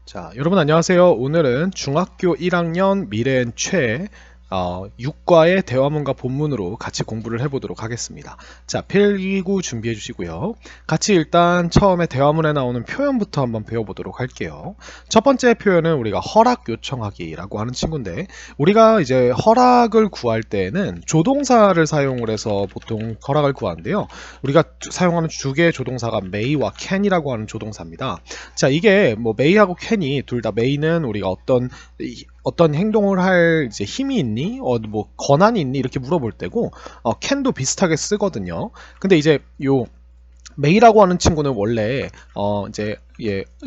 자, 여러분 안녕하세요. 오늘은 중학교 1학년 미래엔 최 6과의 대화문과 본문으로 같이 공부를 해보도록 하겠습니다. 자, 필기구 준비해 주시고요. 같이 일단 처음에 대화문에 나오는 표현부터 한번 배워보도록 할게요. 첫 번째 표현은 우리가 허락 요청하기라고 하는 친구인데, 우리가 이제 허락을 구할 때에는 조동사를 사용을 해서 보통 허락을 구하는데요. 우리가 사용하는 두 개의 조동사가 may와 can이라고 하는 조동사입니다. 자, 이게 뭐 may하고 can이 둘 다 may는 우리가 어떤 행동을 할 이제 힘이 있니? 뭐 권한이 있니? 이렇게 물어볼 때고, can도 비슷하게 쓰거든요. 근데 이제 요 may라고 하는 친구는 원래 이제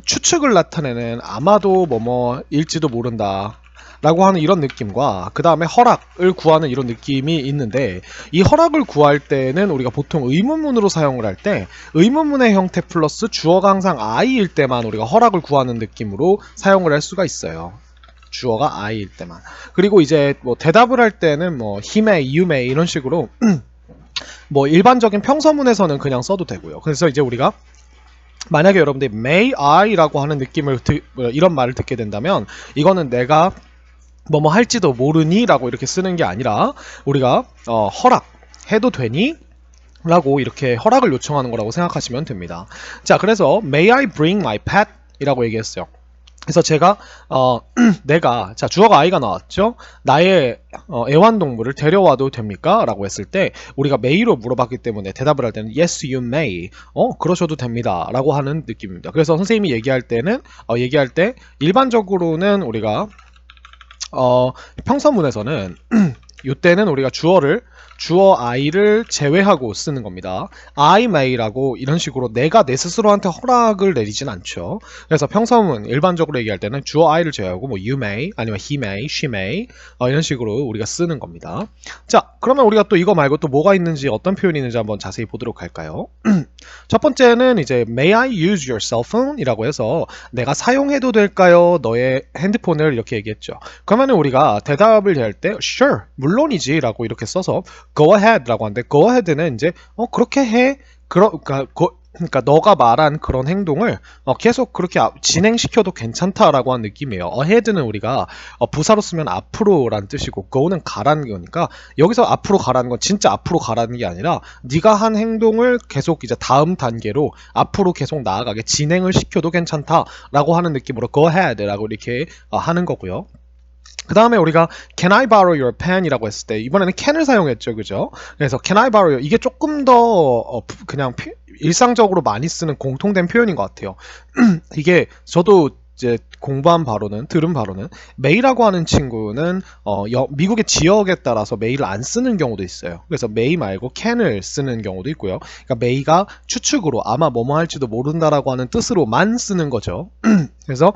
추측을 나타내는 아마도 뭐뭐일지도 모른다 라고 하는 이런 느낌과 그 다음에 허락을 구하는 이런 느낌이 있는데, 이 허락을 구할 때는 우리가 보통 의문문으로 사용을 할 때 의문문의 형태 플러스 주어가 항상 I일 때만 우리가 허락을 구하는 느낌으로 사용을 할 수가 있어요. 주어가 I일 때만. 그리고 이제 뭐 대답을 할 때는 뭐 he may, you may 이런 식으로 뭐 일반적인 평서문에서는 그냥 써도 되고요. 그래서 이제 우리가 만약에 여러분들이 may I라고 하는 느낌을 이런 말을 듣게 된다면, 이거는 내가 뭐뭐 할지도 모르니 라고 이렇게 쓰는 게 아니라 우리가 허락 해도 되니? 라고 이렇게 허락을 요청하는 거라고 생각하시면 됩니다. 자, 그래서 may I bring my pet? 이라고 얘기했어요. 그래서 제가 내가, 자, 주어가 I가 나왔죠. 나의 애완동물을 데려와도 됩니까? 라고 했을 때 우리가 may로 물어봤기 때문에 대답을 할 때는 yes you may, 그러셔도 됩니다 라고 하는 느낌입니다. 그래서 선생님이 얘기할 때는 얘기할 때 일반적으로는 우리가 평서문에서는 이때는 우리가 주어 I를 제외하고 쓰는 겁니다. I may라고 이런 식으로 내가 내 스스로한테 허락을 내리진 않죠. 그래서 평서문 일반적으로 얘기할 때는 주어 I를 제외하고 뭐 you may 아니면 he may, she may 이런 식으로 우리가 쓰는 겁니다. 자, 그러면 우리가 또 이거 말고 또 뭐가 있는지, 어떤 표현이 있는지 한번 자세히 보도록 할까요? 첫 번째는 이제 may I use your cell phone? 이라고 해서 내가 사용해도 될까요? 너의 핸드폰을, 이렇게 얘기했죠. 그러면 우리가 대답을 할 때 sure, 물론이지 라고 이렇게 써서 go ahead 라고 하는데, go ahead는 이제 그렇게 해, 그러니까 너가 말한 그런 행동을 계속 그렇게 진행시켜도 괜찮다라고 하는 느낌이에요. ahead는 우리가 부사로 쓰면 앞으로란 뜻이고, go는 가라는 거니까 여기서 앞으로 가라는 건 진짜 앞으로 가라는 게 아니라 네가 한 행동을 계속 이제 다음 단계로 앞으로 계속 나아가게 진행을 시켜도 괜찮다라고 하는 느낌으로 go ahead라고 이렇게 하는 거고요. 그 다음에 우리가 can I borrow your pen? 이라고 했을 때 이번에는 can을 사용했죠, 그죠? 그래서 can I borrow, 이게 조금 더 그냥 일상적으로 많이 쓰는 공통된 표현인 것 같아요. 이게 저도 이제 들은 바로는 may라고 하는 친구는 미국의 지역에 따라서 may를 안 쓰는 경우도 있어요. 그래서 may 말고 can을 쓰는 경우도 있고요. 그러니까 may가 추측으로 아마 뭐뭐 할지도 모른다라고 하는 뜻으로만 쓰는 거죠. 그래서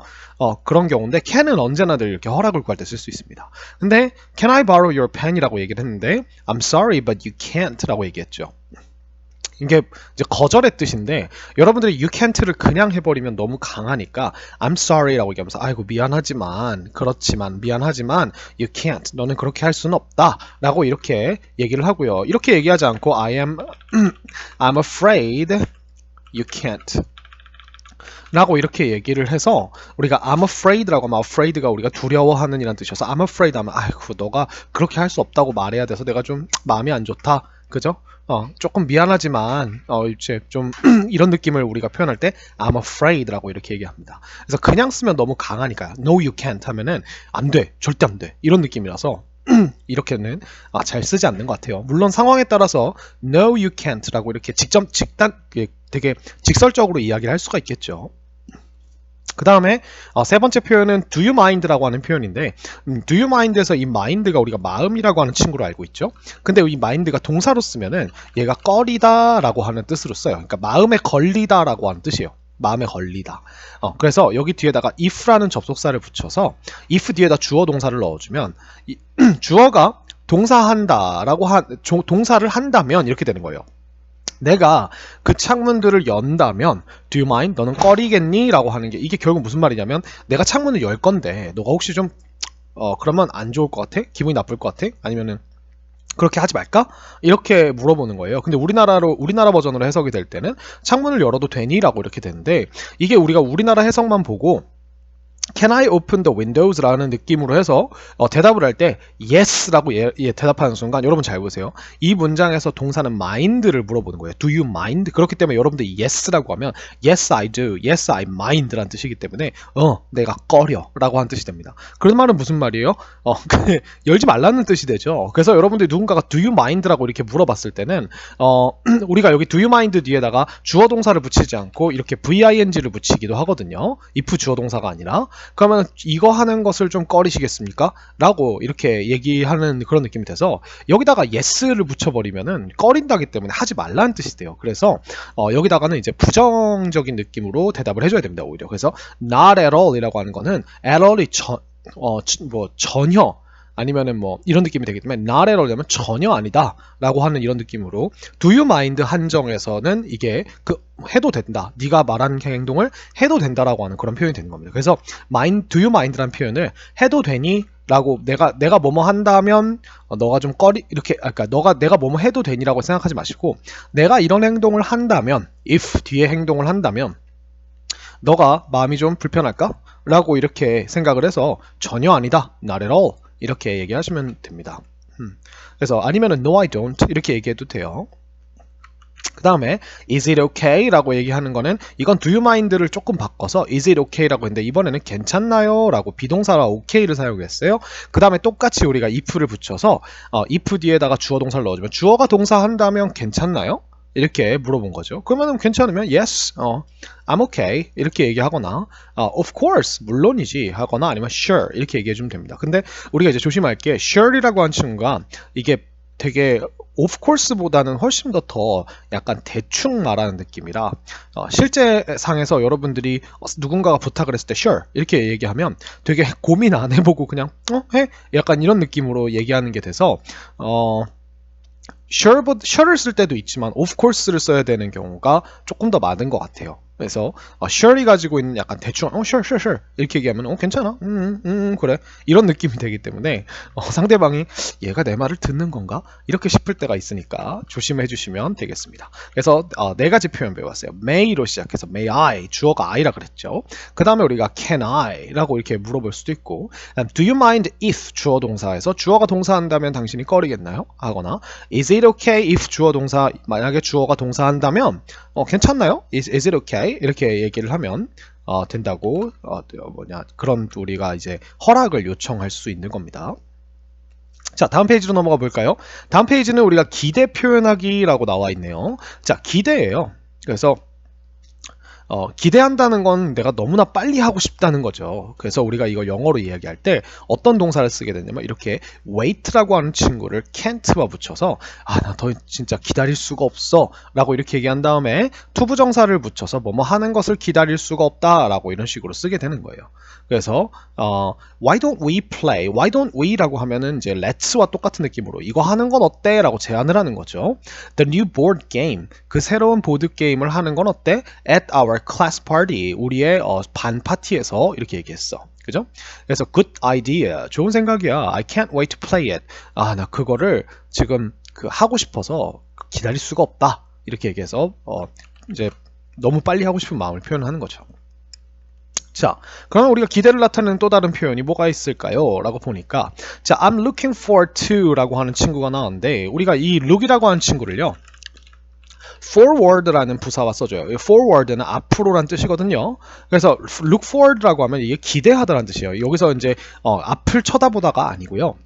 그런 경우인데, can은 언제나 늘 이렇게 허락을 구할 때 쓸 수 있습니다. 근데 can I borrow your pen? 이라고 얘기를 했는데 I'm sorry but you can't 라고 얘기했죠. 이게 이제 거절의 뜻인데, 여러분들이 you can't를 그냥 해버리면 너무 강하니까 I'm sorry라고 얘기하면서 아이고 그렇지만 미안하지만 you can't, 너는 그렇게 할 수는 없다 라고 이렇게 얘기를 하고요. 이렇게 얘기하지 않고 I'm afraid you can't 라고 이렇게 얘기를 해서, 우리가 I'm afraid라고 하면 afraid가 우리가 두려워하는 이란 뜻이어서 I'm afraid 하면 아이고 너가 그렇게 할 수 없다고 말해야 돼서 내가 좀 마음이 안 좋다, 그죠? 조금 미안하지만 이제 좀 이런 느낌을 우리가 표현할 때 I'm afraid라고 이렇게 얘기합니다. 그래서 그냥 쓰면 너무 강하니까 no you can't 하면은 안 돼, 절대 안 돼 이런 느낌이라서 이렇게는 잘 쓰지 않는 것 같아요. 물론 상황에 따라서 no you can't라고 이렇게 되게 직설적으로 이야기를 할 수가 있겠죠. 그 다음에 세 번째 표현은 do you mind라고 하는 표현인데, do you mind에서 이 mind가 우리가 마음이라고 하는 친구로 알고 있죠. 근데 이 mind가 동사로 쓰면은 얘가 꺼리다 라고 하는 뜻으로 써요. 그러니까 마음에 걸리다 라고 하는 뜻이에요. 마음에 걸리다. 그래서 여기 뒤에다가 if라는 접속사를 붙여서 if 뒤에다 주어 동사를 넣어주면 주어가 동사를 한다면 이렇게 되는 거예요. 내가 그 창문들을 연다면 do you mind? 너는 꺼리겠니? 라고 하는 게, 이게 결국 무슨 말이냐면 내가 창문을 열 건데 너가 혹시 좀 그러면 안 좋을 것 같아? 기분이 나쁠 것 같아? 아니면은 그렇게 하지 말까? 이렇게 물어보는 거예요. 근데 우리나라 버전으로 해석이 될 때는 창문을 열어도 되니? 라고 이렇게 되는데, 이게 우리가 우리나라 해석만 보고 Can I open the windows? 라는 느낌으로 해서 대답을 할 때 Yes라고 대답하는 순간 여러분 잘 보세요. 이 문장에서 동사는 mind를 물어보는 거예요. Do you mind? 그렇기 때문에 여러분들이 Yes라고 하면 Yes I do, Yes I mind 라는 뜻이기 때문에 내가 꺼려 라고 하는 뜻이 됩니다. 그런 말은 무슨 말이에요? 열지 말라는 뜻이 되죠. 그래서 여러분들이 누군가가 Do you mind? 라고 이렇게 물어봤을 때는 우리가 여기 Do you mind? 뒤에다가 주어 동사를 붙이지 않고 이렇게 VING를 붙이기도 하거든요. if 주어 동사가 아니라. 그러면 이거 하는 것을 좀 꺼리시겠습니까? 라고 이렇게 얘기하는 그런 느낌이 돼서 여기다가 yes를 붙여버리면은 꺼린다기 때문에 하지 말라는 뜻이 돼요. 그래서 여기다가는 이제 부정적인 느낌으로 대답을 해줘야 됩니다. 오히려. 그래서 not at all 이라고 하는 거는 at all이 전혀 아니면은 뭐 이런 느낌이 되기 때문에 not at all 되면 전혀 아니다 라고 하는 이런 느낌으로 do you mind 한정에서는 이게 해도 된다. 네가 말한 행동을 해도 된다라고 하는 그런 표현이 되는 겁니다. 그래서 do you mind라는 표현을 해도 되니? 라고 내가 뭐뭐 한다면 너가 좀 이렇게 그러니까 내가 뭐뭐 해도 되니라고 생각하지 마시고 내가 이런 행동을 한다면 if 뒤에 행동을 한다면 너가 마음이 좀 불편할까? 라고 이렇게 생각을 해서 전혀 아니다. not at all. 이렇게 얘기하시면 됩니다. 그래서 아니면은 no I don't 이렇게 얘기해도 돼요. 그 다음에 is it okay? 라고 얘기하는 거는 이건 do you mind를 조금 바꿔서 is it okay? 라고 했는데 이번에는 괜찮나요? 라고 비동사와 okay를 사용했어요. 그 다음에 똑같이 우리가 if를 붙여서 if 뒤에다가 주어 동사를 넣어주면 주어가 동사한다면 괜찮나요? 이렇게 물어본 거죠. 그러면 괜찮으면 yes, I'm okay 이렇게 얘기하거나 of course 물론이지 하거나 아니면 sure 이렇게 얘기해주면 됩니다. 근데 우리가 이제 조심할 게 sure이라고 하는 친구가 이게 되게 of course보다는 훨씬 더 약간 대충 말하는 느낌이라 실제 상에서 여러분들이 누군가가 부탁을 했을 때 sure 이렇게 얘기하면 되게 고민 안 해보고 그냥 해? 약간 이런 느낌으로 얘기하는 게 돼서 sure를 쓸 때도 있지만 of course를 써야 되는 경우가 조금 더 많은 것 같아요. 그래서 sure이 가지고 있는 약간 대충 sure 이렇게 얘기하면 괜찮아 그래 이런 느낌이 되기 때문에 상대방이 얘가 내 말을 듣는 건가 이렇게 싶을 때가 있으니까 조심해 주시면 되겠습니다. 그래서 네 가지 표현 배웠어요. may로 시작해서 may I 주어가 I라 그랬죠. 그 다음에 우리가 can I 라고 이렇게 물어볼 수도 있고 do you mind if 주어 동사에서 주어가 동사한다면 당신이 꺼리겠나요? 하거나 is it okay if 주어 동사 만약에 주어가 동사한다면 괜찮나요? Is it okay? 이렇게 얘기를 하면 된다고 그런 우리가 이제 허락을 요청할 수 있는 겁니다. 자, 다음 페이지로 넘어가 볼까요? 다음 페이지는 우리가 기대 표현하기라고 나와 있네요. 자, 기대예요. 그래서 기대한다는 건 내가 너무나 빨리 하고 싶다는 거죠. 그래서 우리가 이거 영어로 이야기할 때 어떤 동사를 쓰게 되냐면 이렇게 wait라고 하는 친구를 can't와 붙여서 나 더 진짜 기다릴 수가 없어 라고 이렇게 얘기한 다음에 투부정사를 붙여서 뭐뭐 하는 것을 기다릴 수가 없다 라고 이런 식으로 쓰게 되는 거예요. 그래서 why don't we play? Why don't we? 라고 하면은 이제 let's와 똑같은 느낌으로 이거 하는 건 어때? 라고 제안을 하는 거죠. The new board game 그 새로운 보드 게임을 하는 건 어때? At our class party 우리의 반 파티에서 이렇게 얘기했어. 그죠? 그래서 good idea 좋은 생각이야. I can't wait to play it. 나 그거를 지금 하고 싶어서 기다릴 수가 없다. 이렇게 얘기해서 이제 너무 빨리 하고 싶은 마음을 표현하는 거죠. 자, 그러면 우리가 기대를 나타내는 또 다른 표현이 뭐가 있을까요? 라고 보니까 자, I'm looking forward to 라고 하는 친구가 나왔는데 우리가 이 look이라고 하는 친구를요 forward라는 부사와 써줘요. forward는 앞으로란 뜻이거든요. 그래서 look forward라고 하면 이게 기대하다라는 뜻이에요. 여기서 이제 앞을 쳐다보다가 아니고요.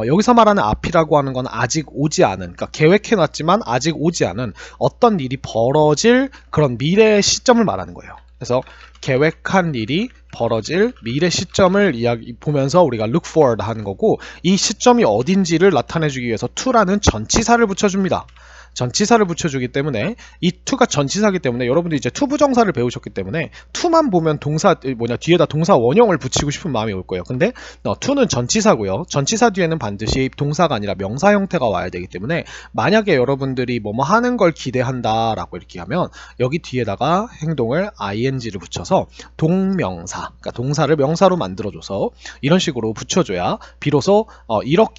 여기서 말하는 앞이라고 하는 건 아직 오지 않은, 그러니까 계획해놨지만 아직 오지 않은 어떤 일이 벌어질 그런 미래의 시점을 말하는 거예요. 그래서 계획한 일이 벌어질 미래 시점을 보면서 우리가 look forward 하는 거고 이 시점이 어딘지를 나타내주기 위해서 to라는 전치사를 붙여줍니다. 전치사를 붙여주기 때문에 이 to가 전치사기 때문에 여러분들이 이제 to 부정사를 배우셨기 때문에 to만 보면 뒤에다 동사 원형을 붙이고 싶은 마음이 올 거예요. 근데 to는 전치사고요. 전치사 뒤에는 반드시 동사가 아니라 명사 형태가 와야 되기 때문에 만약에 여러분들이 뭐뭐 하는 걸 기대한다 라고 이렇게 하면 여기 뒤에다가 행동을 ing를 붙여서 동명사, 그러니까 동사를 명사로 만들어줘서 이런 식으로 붙여줘야 비로소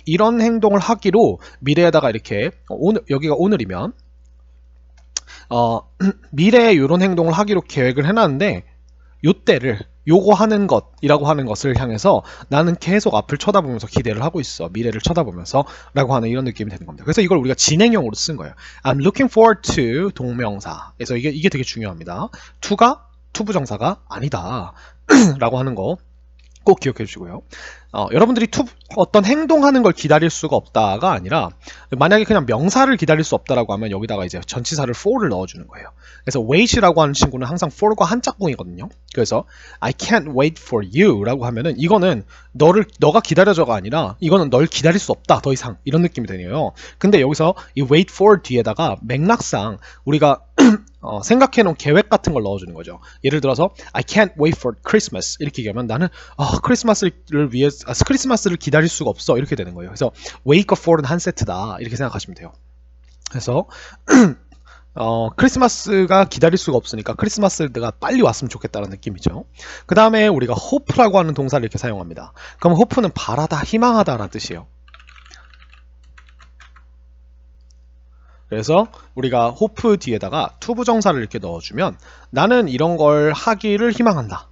이런 행동을 하기로 미래에다가 이렇게 여기가 오늘이면 미래에 이런 행동을 하기로 계획을 해놨는데 요때를 요거 하는 것이라고 하는 것을 향해서 나는 계속 앞을 쳐다보면서 기대를 하고 있어. 미래를 쳐다보면서 라고 하는 이런 느낌이 되는 겁니다. 그래서 이걸 우리가 진행형으로 쓴 거예요. I'm looking forward to 동명사. 그래서 이게 되게 중요합니다. to가 투부정사가 아니다. 라고 하는 거 꼭 기억해 주시고요. 여러분들이 어떤 행동하는 걸 기다릴 수가 없다가 아니라 만약에 그냥 명사를 기다릴 수 없다라고 하면 여기다가 이제 전치사를 for를 넣어주는 거예요. 그래서 wait이라고 하는 친구는 항상 for과 한 짝꿍이거든요. 그래서 I can't wait for you 라고 하면은 이거는 너가 기다려줘가 아니라 이거는 널 기다릴 수 없다 더 이상 이런 느낌이 되네요. 근데 여기서 이 wait for 뒤에다가 맥락상 우리가 생각해놓은 계획 같은 걸 넣어주는 거죠. 예를 들어서 I can't wait for Christmas 이렇게 얘기하면 나는 크리스마스를 기다릴 수가 없어 이렇게 되는 거예요. 그래서 wake up for는 한 세트다 이렇게 생각하시면 돼요. 그래서 크리스마스가 기다릴 수가 없으니까 크리스마스가 빨리 왔으면 좋겠다는 느낌이죠. 그 다음에 우리가 hope라고 하는 동사를 이렇게 사용합니다. 그럼 hope는 바라다, 희망하다 라는 뜻이에요. 그래서 우리가 hope 뒤에다가 투부정사를 이렇게 넣어주면 나는 이런 걸 하기를 희망한다.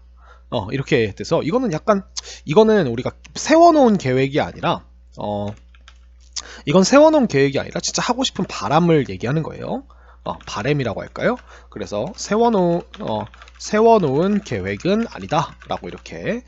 이렇게 돼서 이거는 우리가 세워놓은 계획이 아니라 이건 세워놓은 계획이 아니라 진짜 하고 싶은 바람을 얘기하는 거예요. 바램이라고 할까요? 그래서 세워놓은 계획은 아니다 라고 이렇게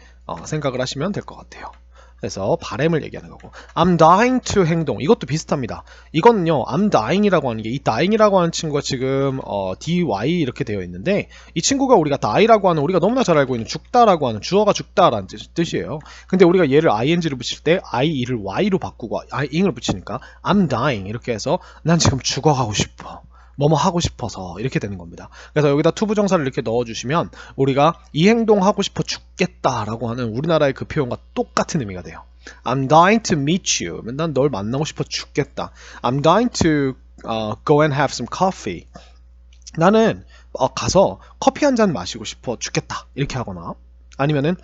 생각을 하시면 될 것 같아요. 그래서 바램을 얘기하는 거고 I'm dying to 행동 이것도 비슷합니다. 이거는요 I'm dying이라고 하는 게 이 dying이라고 하는 친구가 지금 dy 이렇게 되어 있는데 이 친구가 우리가 die라고 하는 우리가 너무나 잘 알고 있는 죽다라고 하는 주어가 죽다라는 뜻이에요. 근데 우리가 얘를 ing를 붙일 때 i를 y로 바꾸고 ing을 붙이니까 I'm dying 이렇게 해서 난 지금 죽어가고 싶어. 뭐뭐 하고 싶어서 이렇게 되는 겁니다. 그래서 여기다 투부정사를 이렇게 넣어주시면 우리가 이 행동 하고 싶어 죽겠다라고 하는 우리나라의 그 표현과 똑같은 의미가 돼요. I'm dying to meet you. 난 널 만나고 싶어 죽겠다. I'm dying to go and have some coffee. 나는 가서 커피 한 잔 마시고 싶어 죽겠다. 이렇게 하거나 아니면은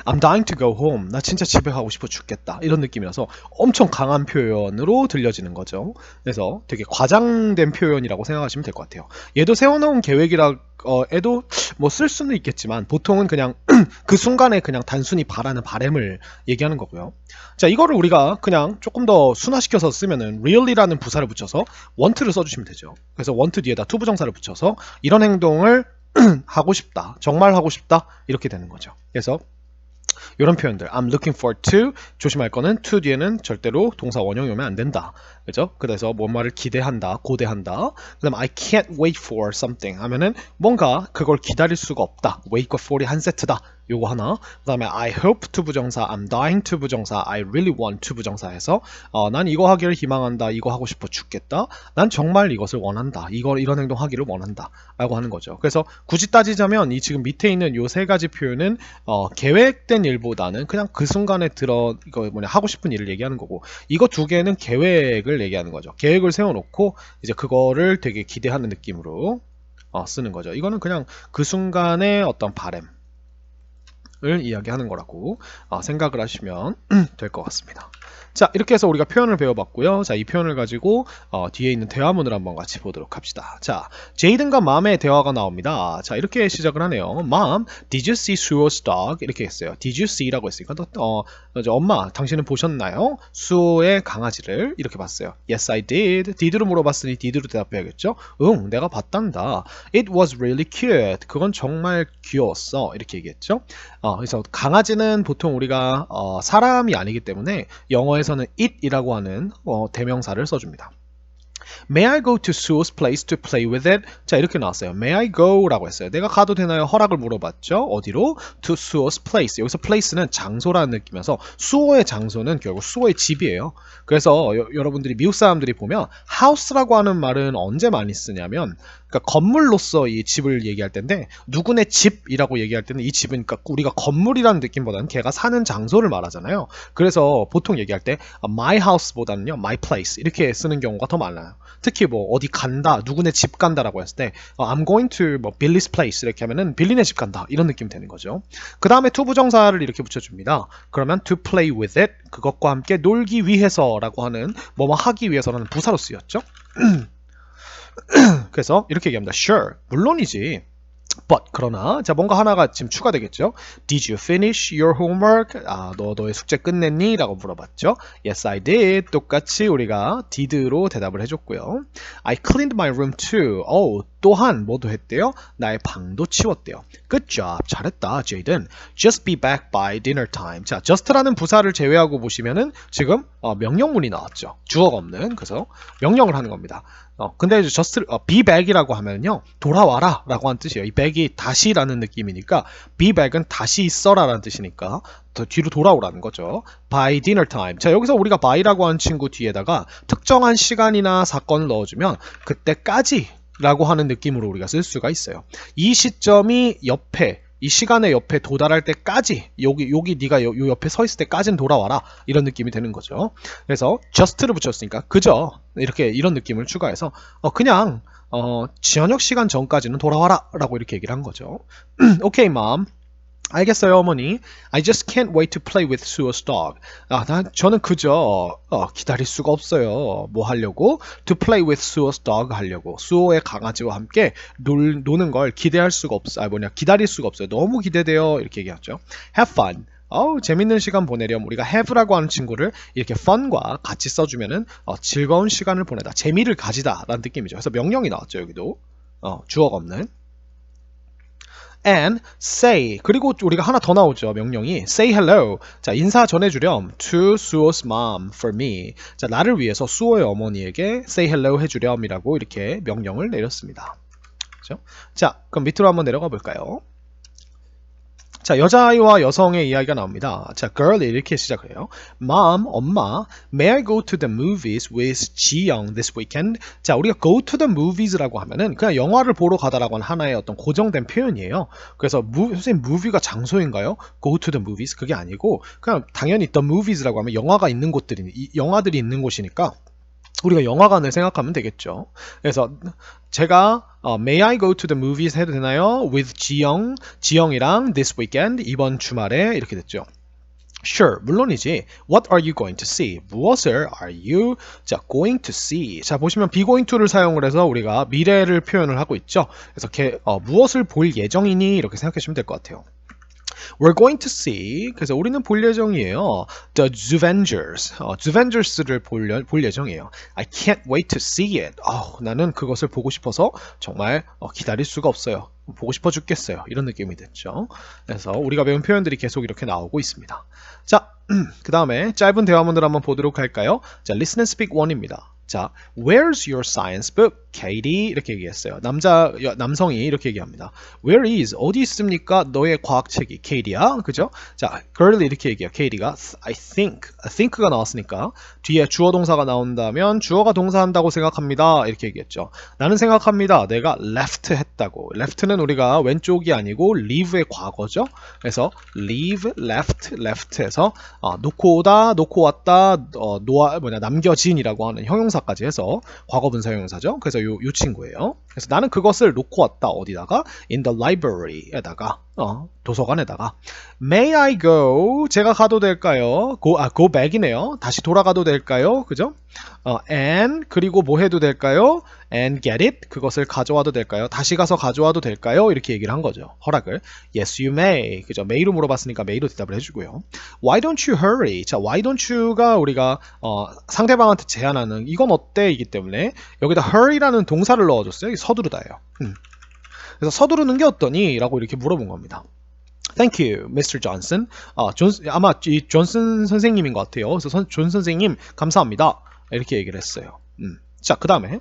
I'm dying to go home. 나 진짜 집에 가고 싶어 죽겠다. 이런 느낌이라서 엄청 강한 표현으로 들려지는 거죠. 그래서 되게 과장된 표현이라고 생각하시면 될 것 같아요. 얘도 세워놓은 계획이라 애도 쓸 수는 있겠지만 보통은 그냥 그 순간에 그냥 단순히 바라는 바램을 얘기하는 거고요. 자, 이거를 우리가 그냥 조금 더 순화시켜서 쓰면은 really라는 부사를 붙여서 want를 써주시면 되죠. 그래서 want 뒤에다 투부정사를 붙여서 이런 행동을 하고 싶다, 정말 하고 싶다 이렇게 되는 거죠. 그래서 이런 표현들 I'm looking forward to 조심할 거는 to 뒤에는 절대로 동사 원형이 오면 안 된다. 그죠? 그래서 뭔가를 기대한다, 고대한다. 그 다음 I can't wait for something 하면은 뭔가 그걸 기다릴 수가 없다. wait for이 한 세트다. 요거 하나. 그 다음에 I hope to 부정사, I'm dying to 부정사, I really want to 부정사 해서 난 이거 하기를 희망한다, 이거 하고 싶어 죽겠다, 난 정말 이것을 원한다, 이런 행동 하기를 원한다 라고 하는 거죠. 그래서 굳이 따지자면 이 지금 밑에 있는 요 세 가지 표현은 계획된 일보다는 그냥 그 순간에 하고 싶은 일을 얘기하는 거고 이거 두 개는 계획을 얘기하는 거죠. 계획을 세워놓고 이제 그거를 되게 기대하는 느낌으로 쓰는 거죠. 이거는 그냥 그 순간의 어떤 바램 을 이야기하는 거라고 생각을 하시면 될 것 같습니다. 자, 이렇게 해서 우리가 표현을 배워봤고요. 자, 이 표현을 가지고 뒤에 있는 대화문을 한번 같이 보도록 합시다. 자, 제이든과 맘의 대화가 나옵니다. 자, 이렇게 시작을 하네요. Mom, did you see Suo's dog? 이렇게 했어요. Did you see라고 했으니까 엄마, 당신은 보셨나요? 수호의 강아지를 이렇게 봤어요. Yes, I did. did로 물어봤으니 did로 대답해야겠죠? 응, 내가 봤단다. It was really cute. 그건 정말 귀여웠어. 이렇게 얘기했죠. 그래서 강아지는 보통 우리가 사람이 아니기 때문에 영어에서는 it이라고 하는 대명사를 써줍니다. May I go to Suo's place to play with it? 자, 이렇게 나왔어요. May I go? 라고 했어요. 내가 가도 되나요? 허락을 물어봤죠. 어디로? To Suo's place. 여기서 place는 장소라는 느낌이어서 수호의 장소는 결국 수호의 집이에요. 그래서 여러분들이 미국 사람들이 보면 house라고 하는 말은 언제 많이 쓰냐면 그러니까 건물로서 이 집을 얘기할 텐데 누구네 집이라고 얘기할 때는 이 집은 그러니까 우리가 건물이라는 느낌보다는 걔가 사는 장소를 말하잖아요. 그래서 보통 얘기할 때 my house보다는요 my place 이렇게 쓰는 경우가 더 많아요. 특히 어디 간다, 누구네 집 간다라고 했을 때 I'm going to Billy's place 이렇게 하면은 빌리네 집 간다 이런 느낌 되는 거죠. 그 다음에 to 부정사를 이렇게 붙여줍니다. 그러면 to play with it 그것과 함께 놀기 위해서라고 하는 뭐뭐 하기 위해서라는 부사로 쓰였죠. 그래서 이렇게 얘기합니다. Sure, 물론이지. But 그러나 자 뭔가 하나가 지금 추가되겠죠. Did you finish your homework? 너 너의 숙제 끝냈니? 라고 물어봤죠. Yes, I did. 똑같이 우리가 did로 대답을 해줬고요. I cleaned my room too. 또한 뭐도 했대요? 나의 방도 치웠대요. Good job. 잘했다, Jaden. Just be back by dinner time. 자, just라는 부사를 제외하고 보시면은 지금 명령문이 나왔죠. 주어가 없는. 그래서 명령을 하는 겁니다. 근데 이제 just be back이라고 하면요 돌아와라 라고 하는 뜻이에요. 이 back이 다시라는 느낌이니까 be back은 다시 있어라 라는 뜻이니까 더 뒤로 돌아오라는 거죠. by dinner time. 자, 여기서 우리가 by라고 하는 친구 뒤에다가 특정한 시간이나 사건을 넣어주면 그때까지 라고 하는 느낌으로 우리가 쓸 수가 있어요. 이 시점이 옆에 이 시간의 옆에 도달할 때까지 여기 네가 요 옆에 서 있을 때까지는 돌아와라 이런 느낌이 되는 거죠. 그래서 just를 붙였으니까 그저 이렇게 이런 느낌을 추가해서 그냥 저녁 시간 전까지는 돌아와라 라고 이렇게 얘기를 한 거죠. Okay, mom. 알겠어요, 어머니. I just can't wait to play with Suo's dog. 저는 그저 기다릴 수가 없어요. 뭐 하려고? To play with Suo's dog 하려고. 수호의 강아지와 함께 노는 걸 기대할 수가 없어. 기다릴 수가 없어요. 너무 기대돼요. 이렇게 얘기하죠. Have fun. 재밌는 시간 보내렴. 우리가 have라고 하는 친구를 이렇게 fun과 같이 써주면은 즐거운 시간을 보내다, 재미를 가지다 라는 느낌이죠. 그래서 명령이 나왔죠, 여기도. 주어가 없는. And say. 그리고 우리가 하나 더 나오죠. 명령이 say hello. 자, 인사 전해주렴. To Suo's mom for me. 자, 나를 위해서 수호의 어머니에게 say hello 해주렴이라고 이렇게 명령을 내렸습니다. 그렇죠? 자, 그럼 밑으로 한번 내려가 볼까요? 자, 여자아이와 여성의 이야기가 나옵니다. 자, girl 이렇게 시작을 해요. Mom, 엄마, may I go to the movies with 지영 this weekend? 자, 우리가 go to the movies라고 하면은 그냥 영화를 보러 가다라고 하는 하나의 어떤 고정된 표현이에요. 그래서 선생님, movie가 장소인가요? go to the movies? 그게 아니고 그냥 당연히 the movies라고 하면 영화가 있는 곳들이, 영화들이 있는 곳이니까 우리가 영화관을 생각하면 되겠죠. 그래서 제가 May I go to the movies 해도 되나요? With 지영이랑 this weekend, 이번 주말에 이렇게 됐죠. Sure, 물론이지. What are you going to see? 무엇을 are you going to see? 자, 보시면 be going to를 사용을 해서 우리가 미래를 표현을 하고 있죠. 그래서 무엇을 볼 예정이니? 이렇게 생각하시면 될 것 같아요. We're going to see. 그래서 우리는 볼 예정이에요. The Zoovengers. Zoovengers를 볼 예정이에요. I can't wait to see it. 나는 그것을 보고 싶어서 정말 기다릴 수가 없어요. 보고 싶어 죽겠어요. 이런 느낌이 됐죠. 그래서 우리가 배운 표현들이 계속 이렇게 나오고 있습니다. 자, 그 다음에 짧은 대화문을 한번 보도록 할까요? 자, Listen and Speak 1입니다. 자, Where's your science book, Katie? 이렇게 얘기했어요. 남성이 이렇게 얘기합니다. Where is? 어디 있습니까? 너의 과학책이. Katie야, 그죠? 자, girl이 이렇게 얘기해요. Katie가 I think가 나왔으니까 뒤에 주어 동사가 나온다면 주어가 동사한다고 생각합니다. 이렇게 얘기했죠. 나는 생각합니다. 내가 left 했다고. left는 우리가 왼쪽이 아니고 leave의 과거죠. 그래서 leave, left에서 놓고 오다, 놓고 왔다, 남겨진이라고 하는 형용사까지 해서 과거분사 형용사죠. 그래서 요 친구예요. 그래서 나는 그것을 놓고 왔다. 어디다가? In the library에다가 도서관에다가. May I go? 제가 가도 될까요? go back이네요. 다시 돌아가도 될까요? 그죠? And 그리고 뭐 해도 될까요? And get it? 그것을 가져와도 될까요? 다시 가서 가져와도 될까요? 이렇게 얘기를 한 거죠. 허락을. Yes, you may. 그죠? may로 물어봤으니까 may로 대답을 해주고요. Why don't you hurry? 자, why don't you가 우리가 상대방한테 제안하는 이건 어때? 이기 때문에 여기다 hurry라는 동사를 넣어줬어요. 서두르다예요. 그래서 서두르는 게 어떠니? 라고 이렇게 물어본 겁니다. Thank you, Mr. Johnson. 아마 이 존슨 선생님인 것 같아요. 그래서 존 선생님 감사합니다. 이렇게 얘기를 했어요. 자, 그 다음에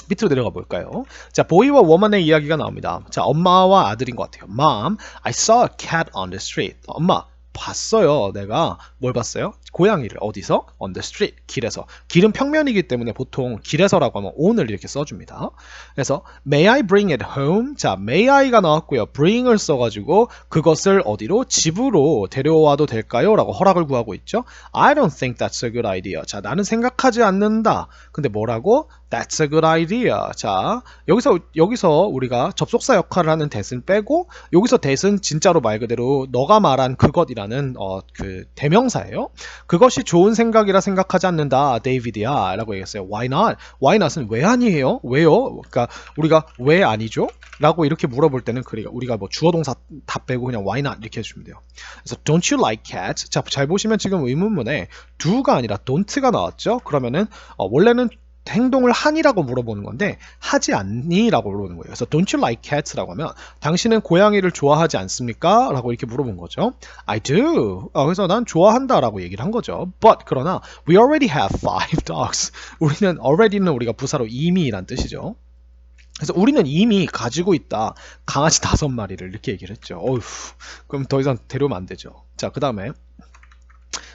밑으로 내려가 볼까요? 자, 보이와 워먼의 이야기가 나옵니다. 자, 엄마와 아들인 것 같아요. Mom, I saw a cat on the street. 엄마, 봤어요. 내가 뭘 봤어요? 고양이를. 어디서? On the street. 길에서. 길은 평면이기 때문에 보통 길에서라고 하면 on을 이렇게 써줍니다. 그래서 May I bring it home? 자, may I가 나왔고요. bring을 써가지고 그것을 어디로? 집으로 데려와도 될까요? 라고 허락을 구하고 있죠. I don't think that's a good idea. 자, 나는 생각하지 않는다. 근데 뭐라고? That's a good idea. 자, 여기서 우리가 접속사 역할을 하는 that을 빼고 여기서 that은 진짜로 말 그대로 너가 말한 그것이라는 그 대명사예요. 그것이 좋은 생각이라 생각하지 않는다, 데이비드야. 라고 얘기했어요. Why not? Why not은 왜 아니에요? 왜요? 그러니까 우리가 왜 아니죠? 라고 이렇게 물어볼 때는 우리가 뭐 주어 동사 다 빼고 그냥 why not 이렇게 해주면 돼요. 그래서 don't you like cats? 자, 잘 보시면 지금 의문문에 do가 아니라 don't가 나왔죠? 그러면은 원래는 행동을 하니라고 물어보는 건데 하지 않니라고 물어보는 거예요. 그래서 don't you like cats? 라고 하면 당신은 고양이를 좋아하지 않습니까? 라고 이렇게 물어본 거죠. I do. 그래서 난 좋아한다라고 얘기를 한 거죠. But 그러나 we already have 5 dogs. 우리는 already는 우리가 부사로 이미란 뜻이죠. 그래서 우리는 이미 가지고 있다. 강아지 5마리를 이렇게 얘기를 했죠. 어휴, 그럼 더 이상 데려오면 안 되죠. 자, 그 다음에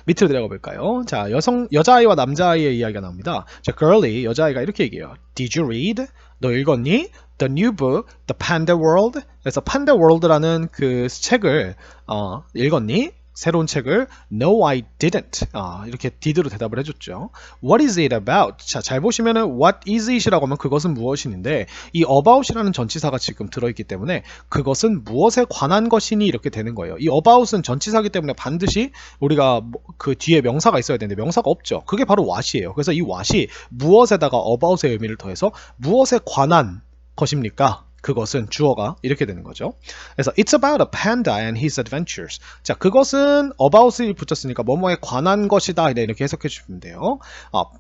밑으로 내려가 볼까요? 자, 여자아이와 남자아이의 이야기가 나옵니다. 자, girly, 여자아이가 이렇게 얘기해요. Did you read? 너 읽었니? The new book, The Panda World. 그래서 Panda World라는 그 책을 읽었니? 새로운 책을 No, I didn't. 이렇게 did로 대답을 해줬죠. What is it about? 자, 잘 보시면은 What is it이라고 하면 그것은 무엇인데 이 about이라는 전치사가 지금 들어있기 때문에 그것은 무엇에 관한 것이니 이렇게 되는 거예요. 이 about은 전치사기 때문에 반드시 우리가 그 뒤에 명사가 있어야 되는데 명사가 없죠. 그게 바로 what이에요. 그래서 이 what이 무엇에다가 about의 의미를 더해서 무엇에 관한 것입니까? 그것은 주어가 이렇게 되는 거죠. 그래서 It's about a panda and his adventures. 자, 그것은 about이 붙였으니까 뭐뭐에 관한 것이다 이렇게 해석해 주시면 돼요.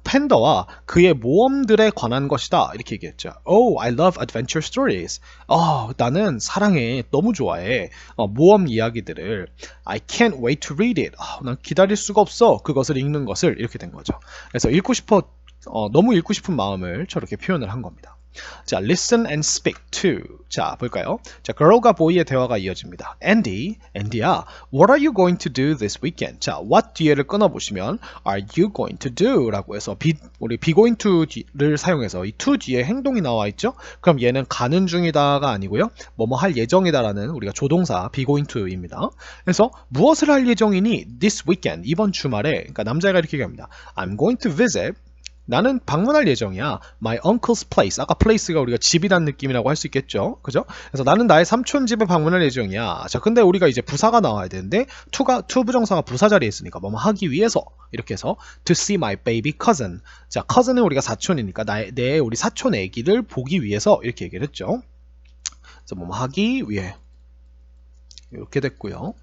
팬더와 그의 모험들에 관한 것이다 이렇게 얘기했죠. Oh, I love adventure stories. 나는 사랑해. 너무 좋아해. 모험 이야기들을. I can't wait to read it. 난 기다릴 수가 없어. 그것을 읽는 것을 이렇게 된 거죠. 그래서 너무 읽고 싶은 마음을 저렇게 표현을 한 겁니다. 자, listen and speak to. 자, 볼까요? 자, girl과 boy의 대화가 이어집니다. Andy야, what are you going to do this weekend? 자, what 뒤에를 끊어보시면 are you going to do? 라고 해서 우리 be going to를 사용해서 이 to 뒤에 행동이 나와 있죠? 그럼 얘는 가는 중이다가 아니고요. 뭐뭐 할 예정이다라는 우리가 조동사 be going to입니다. 그래서 무엇을 할 예정이니? This weekend, 이번 주말에. 그러니까 남자애가 이렇게 얘기합니다. I'm going to visit. 나는 방문할 예정이야. My uncle's place. 아까 place가 우리가 집이란 느낌이라고 할 수 있겠죠. 그죠? 그래서 나는 나의 삼촌 집에 방문할 예정이야. 자, 근데 우리가 이제 부사가 나와야 되는데 to 부정사가 부사 자리에 있으니까 뭐뭐 하기 위해서 이렇게 해서 to see my baby cousin. 자, cousin은 우리가 사촌이니까 내 우리 사촌 애기를 보기 위해서 이렇게 얘기를 했죠. 그래서 뭐뭐 하기 위해 이렇게 됐고요.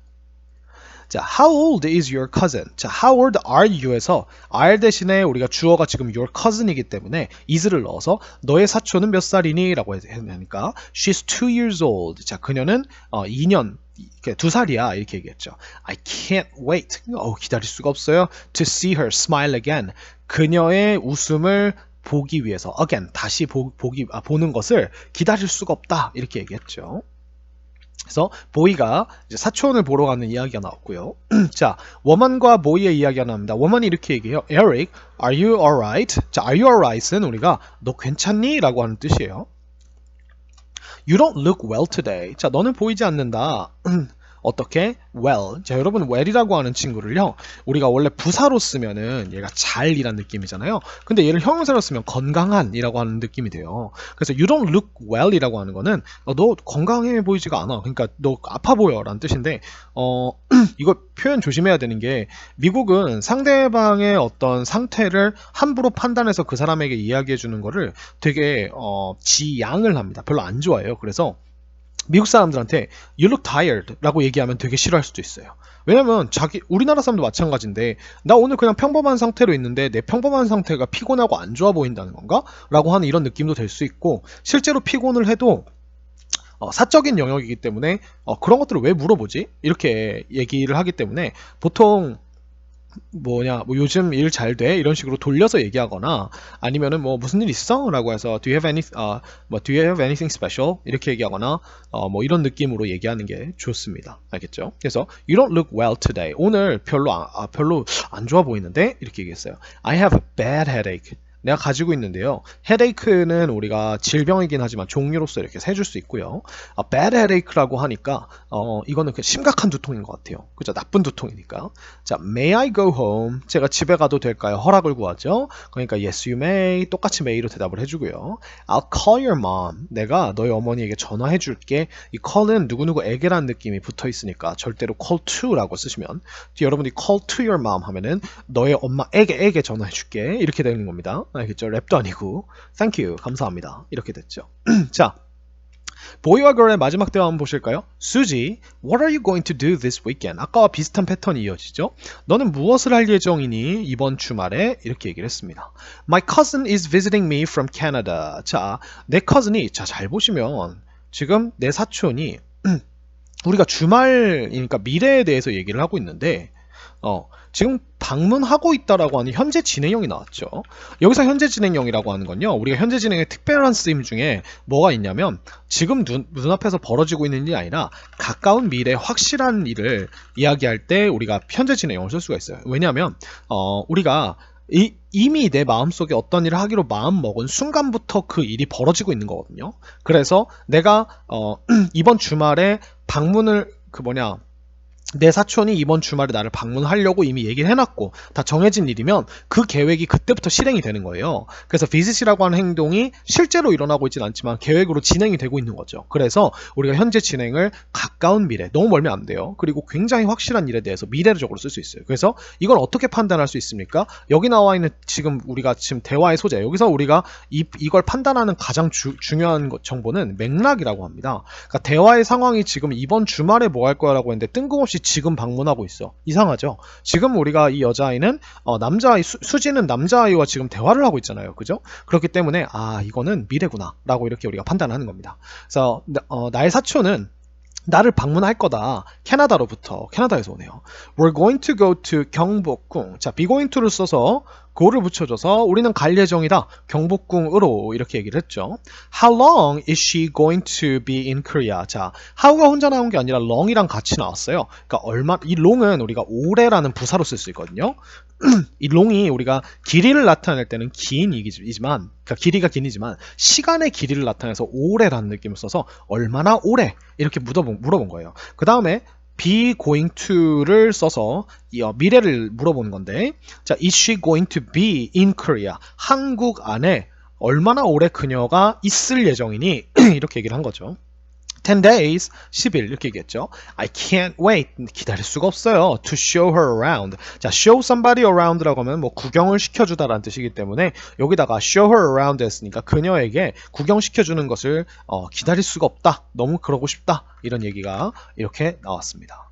자, how old is your cousin? 자, how old are you에서 are 대신에 우리가 주어가 지금 your cousin이기 때문에 is를 넣어서 너의 사촌은 몇 살이니? 라고 했으니까 she's 2 years old. 자, 그녀는 2년 2살이야 이렇게 얘기했죠. I can't wait. 기다릴 수가 없어요. To see her smile again. 그녀의 웃음을 보기 위해서 again 다시 보는 것을 기다릴 수가 없다 이렇게 얘기했죠. 그래서 보이가 이제 사촌을 보러 가는 이야기가 나왔고요. 자, 워먼과 보이의 이야기가 나옵니다. 워먼이 이렇게 얘기해요. Eric, are you alright? 자, are you alright은 우리가 너 괜찮니? 라고 하는 뜻이에요. You don't look well today. 자, 너는 보이지 않는다. 어떻게? well. 자, 여러분 well이라고 하는 친구를요. 우리가 원래 부사로 쓰면은 얘가 잘이란 느낌이잖아요. 근데 얘를 형용사로 쓰면 건강한이라고 하는 느낌이 돼요. 그래서 you don't look well이라고 하는 거는 너 건강해 보이지가 않아. 그러니까 너 아파 보여라는 뜻인데 이거 표현 조심해야 되는 게 미국은 상대방의 어떤 상태를 함부로 판단해서 그 사람에게 이야기해 주는 거를 되게 지양을 합니다. 별로 안 좋아해요. 그래서 미국 사람들한테 You look tired 라고 얘기하면 되게 싫어할 수도 있어요. 왜냐면 우리나라 사람도 마찬가지인데 나 오늘 그냥 평범한 상태로 있는데 내 평범한 상태가 피곤하고 안 좋아 보인다는 건가? 라고 하는 이런 느낌도 될 수 있고 실제로 피곤을 해도 사적인 영역이기 때문에 그런 것들을 왜 물어보지? 이렇게 얘기를 하기 때문에 보통 뭐 요즘 일 잘 돼? 이런 식으로 돌려서 얘기하거나 아니면은 뭐 무슨 일 있어? 라고 해서 do you have anything special? 이렇게 얘기하거나 뭐 이런 느낌으로 얘기하는 게 좋습니다. 알겠죠? 그래서 you don't look well today. 오늘 별로 안 좋아 보이는데? 이렇게 얘기했어요. I have a bad headache. 내가 가지고 있는데요. headache는 우리가 질병이긴 하지만 종류로서 이렇게 세줄 수 있고요. bad headache라고 하니까 이거는 심각한 두통인 것 같아요. 그죠? 나쁜 두통이니까. 자, may I go home? 제가 집에 가도 될까요? 허락을 구하죠. 그러니까 yes you may 똑같이 may로 대답을 해주고요. I'll call your mom. 내가 너희 어머니에게 전화해줄게. 이 call은 누구누구에게라는 느낌이 붙어있으니까 절대로 call to라고 쓰시면 여러분이 call to your mom 하면은 너의 엄마에게 전화해줄게 이렇게 되는 겁니다. 알겠죠? 랩도 아니고 thank you 감사합니다 이렇게 됐죠. 자, 보이와 걸의 마지막 대화 한번 보실까요? 수지, what are you going to do this weekend? 아까와 비슷한 패턴이 이어지죠. 너는 무엇을 할 예정이니 이번 주말에? 이렇게 얘기를 했습니다. My cousin is visiting me from Canada. 자, 내 cousin이 잘 보시면 지금 내 사촌이 우리가 주말이니까 미래에 대해서 얘기를 하고 있는데 지금 방문하고 있다라고 하는 현재 진행형이 나왔죠. 여기서 현재 진행형이라고 하는 건요. 우리가 현재 진행의 특별한 쓰임 중에 뭐가 있냐면 지금 눈앞에서 벌어지고 있는 일이 아니라 가까운 미래 확실한 일을 이야기할 때 우리가 현재 진행형을 쓸 수가 있어요. 왜냐하면 우리가 이미 내 마음속에 어떤 일을 하기로 마음먹은 순간부터 그 일이 벌어지고 있는 거거든요. 그래서 내가 이번 주말에 방문을 내 사촌이 이번 주말에 나를 방문하려고 이미 얘기를 해놨고 다 정해진 일이면 그 계획이 그때부터 실행이 되는 거예요. 그래서 visit이라고 하는 행동이 실제로 일어나고 있진 않지만 계획으로 진행이 되고 있는 거죠. 그래서 우리가 현재 진행을 가까운 미래, 너무 멀면 안 돼요. 그리고 굉장히 확실한 일에 대해서 미래적으로 쓸 수 있어요. 그래서 이걸 어떻게 판단할 수 있습니까? 여기 나와 있는 지금 우리가 지금 대화의 소재, 여기서 우리가 이걸 판단하는 가장 중요한 정보는 맥락이라고 합니다. 그러니까 대화의 상황이 지금 이번 주말에 뭐 할 거야 라고 했는데 뜬금없이 지금 방문하고 있어. 이상하죠? 지금 우리가 이 여자아이는 남자아이 수지는 남자아이와 지금 대화를 하고 있잖아요. 그죠? 그렇기 때문에 이거는 미래구나 라고 이렇게 우리가 판단하는 겁니다. 그래서 나의 사촌은 나를 방문할 거다. 캐나다에서 오네요. We're going to go to 경복궁. 자, be going to를 써서 go를 붙여줘서 우리는 갈 예정이다. 경복궁으로 이렇게 얘기를 했죠. How long is she going to be in Korea? 자, how가 혼자 나온 게 아니라 long이랑 같이 나왔어요. 그러니까 이 long은 우리가 오래라는 부사로 쓸 수 있거든요. 이 long이 우리가 길이를 나타낼 때는 긴 이지만, 그러니까 길이가 긴이지만 시간의 길이를 나타내서 오래라는 느낌을 써서 얼마나 오래 이렇게 물어본 거예요. 그 다음에 be going to를 써서 미래를 물어보는 건데, 자, is she going to be in Korea? 한국 안에 얼마나 오래 그녀가 있을 예정이니? 이렇게 얘기를 한 거죠. 10 days, 10일 이렇게 얘기했죠. I can't wait, 기다릴 수가 없어요. To show her around. 자, show somebody around라고 하면 뭐 구경을 시켜주다라는 뜻이기 때문에 여기다가 show her around 했으니까 그녀에게 구경시켜주는 것을 기다릴 수가 없다. 너무 그러고 싶다. 이런 얘기가 이렇게 나왔습니다.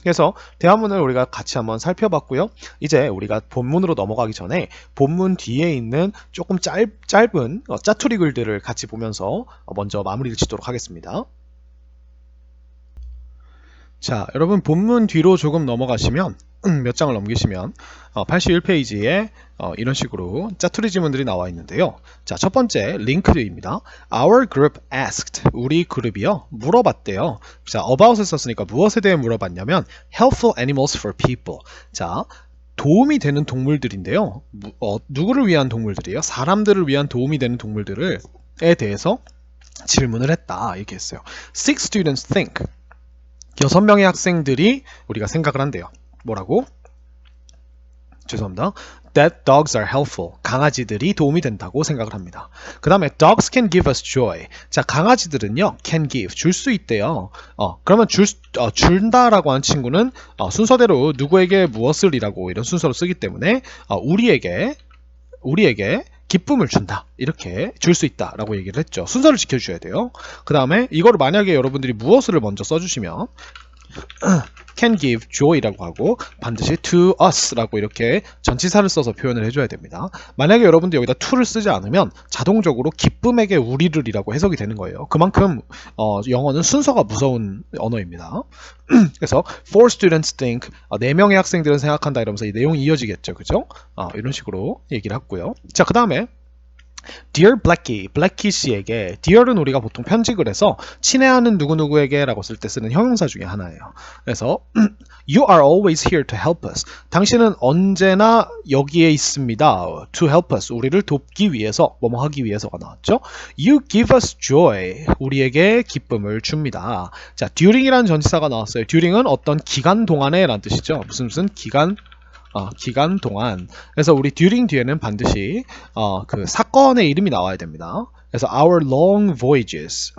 그래서 대화문을 우리가 같이 한번 살펴봤고요. 이제 우리가 본문으로 넘어가기 전에 본문 뒤에 있는 조금 짧은 짜투리 글들을 같이 보면서 먼저 마무리를 짓도록 하겠습니다. 자, 여러분 본문 뒤로 조금 넘어가시면 몇 장을 넘기시면 81페이지에 이런 식으로 짜투리 지문들이 나와 있는데요. 자, 첫 번째 링크드입니다. Our group asked. 우리 그룹이요 물어봤대요. 자, about을 썼으니까 무엇에 대해 물어봤냐면 helpful animals for people. 자, 도움이 되는 동물들인데요. 누구를 위한 동물들이에요? 사람들을 위한 도움이 되는 동물들에 대해서 질문을 했다. 이렇게 했어요. Six students think. 6명의 학생들이 우리가 생각을 한대요. 뭐라고? 죄송합니다. That dogs are helpful. 강아지들이 도움이 된다고 생각을 합니다. 그 다음에 dogs can give us joy. 자, 강아지들은요 can give, 줄 수 있대요. 그러면 준다라고 하는 친구는 순서대로 누구에게 무엇을 이라고 이런 순서로 쓰기 때문에 우리에게 기쁨을 준다. 이렇게 줄 수 있다 라고 얘기를 했죠. 순서를 지켜주셔야 돼요. 그 다음에 이거를 만약에 여러분들이 무엇을 먼저 써주시면 can give joy라고 하고 반드시 to us 라고 이렇게 전치사를 써서 표현을 해줘야 됩니다. 만약에 여러분들 여기다 to를 쓰지 않으면 자동적으로 기쁨에게 우리를 이라고 해석이 되는 거예요. 그만큼 영어는 순서가 무서운 언어입니다. 그래서 four students think 4명의 학생들은 생각한다 이러면서 이 내용이 이어지겠죠. 그죠? 이런 식으로 얘기를 했고요. 자, 그 다음에 Dear Blackie, 블래키 씨에게 Dear은 우리가 보통 편직을 해서 친애하는 누구누구에게 라고 쓸 때 쓰는 형용사 중에 하나예요. 그래서 You are always here to help us. 당신은 언제나 여기에 있습니다. To help us. 우리를 돕기 위해서, 뭐뭐 하기 위해서가 나왔죠. You give us joy. 우리에게 기쁨을 줍니다. 자, during이라는 전치사가 나왔어요. during은 어떤 기간 동안에 라는 뜻이죠. 무슨 기간 동안. 그래서 우리 during 뒤에는 반드시 그 사건의 이름이 나와야 됩니다. 그래서 our long voyages.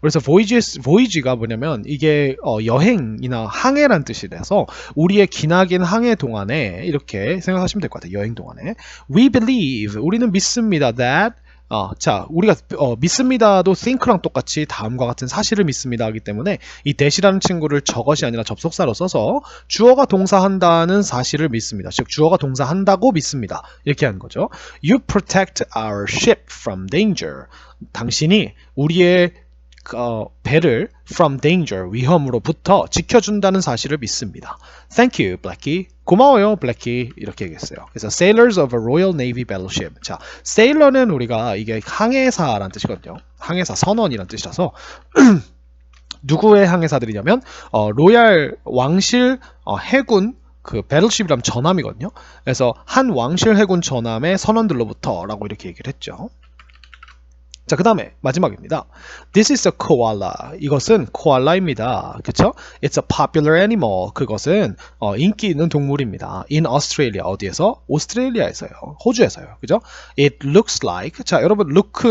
그래서 voyage가 뭐냐면 이게 여행이나 항해란 뜻이라서 우리의 기나긴 항해 동안에 이렇게 생각하시면 될 것 같아요. 여행 동안에. We believe. 우리는 믿습니다. That 자, 우리가 믿습니다도 think랑 똑같이 다음과 같은 사실을 믿습니다 하기 때문에 이 that이라는 친구를 저것이 아니라 접속사로 써서 주어가 동사한다는 사실을 믿습니다. 즉 주어가 동사한다고 믿습니다. 이렇게 하는 거죠. You protect our ship from danger. 당신이 우리의 배를 from danger, 위험으로부터 지켜준다는 사실을 믿습니다. Thank you, Blackie. 고마워요, Blackie. 이렇게 얘기했어요. 그래서 sailors of a Royal Navy battleship. 자, sailor는 우리가 이게 항해사라는 뜻이거든요. 항해사, 선원이라는 뜻이라서 누구의 항해사들이냐면 로얄 왕실 해군 그 battleship이라면 전함이거든요. 그래서 한 왕실 해군 전함의 선원들로부터라고 이렇게 얘기를 했죠. 자, 그 다음에 마지막입니다. This is a koala. 이것은 코알라입니다. 그쵸? It's a popular animal. 그것은 인기 있는 동물입니다. In Australia. 어디에서? 오스트레일리아에서요. 호주에서요. 그죠? It looks like. 자, 여러분 look